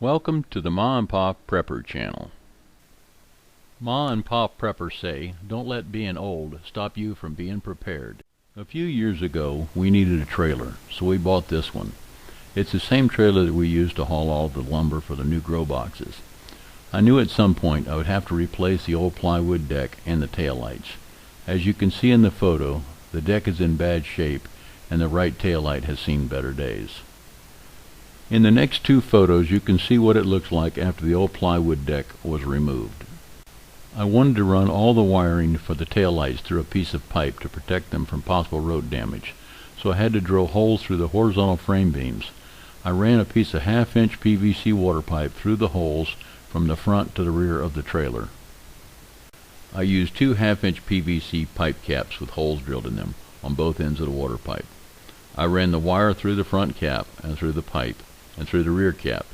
Welcome to the Ma&Pa Prepper channel. Ma&Pa preppers say, don't let being old stop you from being prepared. A few years ago, we needed a trailer, so we bought this one. It's the same trailer that we used to haul all the lumber for the new grow boxes. I knew at some point I would have to replace the old plywood deck and the taillights. As you can see in the photo, the deck is in bad shape and the right taillight has seen better days. In the next two photos you can see what it looks like after the old plywood deck was removed. I wanted to run all the wiring for the taillights through a piece of pipe to protect them from possible road damage, so I had to drill holes through the horizontal frame beams. I ran a piece of 1/2-inch PVC water pipe through the holes from the front to the rear of the trailer. I used two 1/2-inch PVC pipe caps with holes drilled in them on both ends of the water pipe. I ran the wire through the front cap and through the pipe and through the rear cap.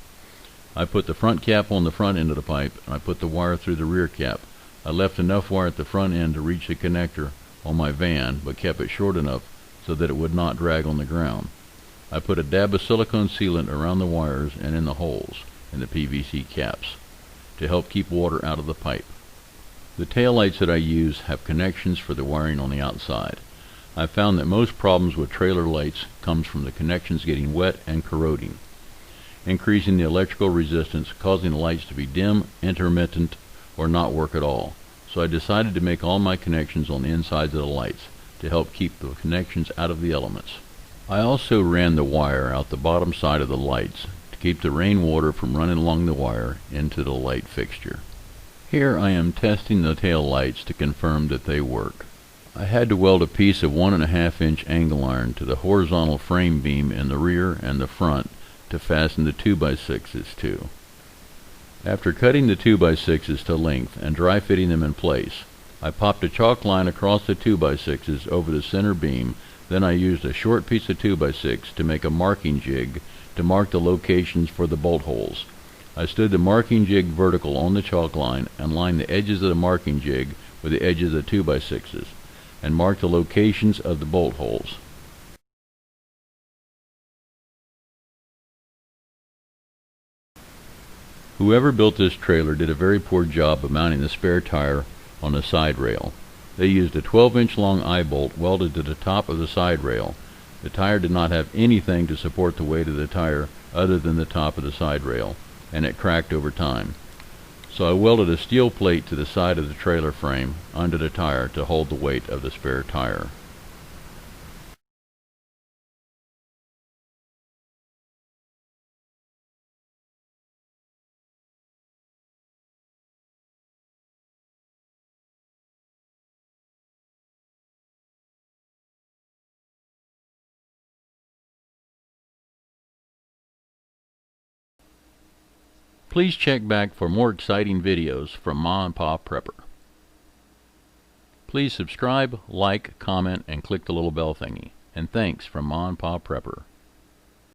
I put the front cap on the front end of the pipe and I put the wire through the rear cap. I left enough wire at the front end to reach the connector on my van, but kept it short enough so that it would not drag on the ground. I put a dab of silicone sealant around the wires and in the holes in the PVC caps to help keep water out of the pipe. The taillights that I use have connections for the wiring on the outside. I found that most problems with trailer lights comes from the connections getting wet and corroding, increasing the electrical resistance, causing the lights to be dim, intermittent, or not work at all. So I decided to make all my connections on the insides of the lights to help keep the connections out of the elements. I also ran the wire out the bottom side of the lights to keep the rainwater from running along the wire into the light fixture. Here I am testing the tail lights to confirm that they work. I had to weld a piece of 1.5-inch angle iron to the horizontal frame beam in the rear and the front to fasten the 2x6s to. After cutting the 2x6s to length and dry fitting them in place, I popped a chalk line across the 2x6s over the center beam. Then I used a short piece of 2x6 to make a marking jig to mark the locations for the bolt holes. I stood the marking jig vertical on the chalk line and lined the edges of the marking jig with the edges of the 2x6s and marked the locations of the bolt holes. Whoever built this trailer did a very poor job of mounting the spare tire on the side rail. They used a 12-inch long eye bolt welded to the top of the side rail. The tire did not have anything to support the weight of the tire other than the top of the side rail, and it cracked over time. So I welded a steel plate to the side of the trailer frame under the tire to hold the weight of the spare tire. Please check back for more exciting videos from Ma&Pa Prepper. Please subscribe, like, comment, and click the little bell thingy. And thanks from Ma&Pa Prepper.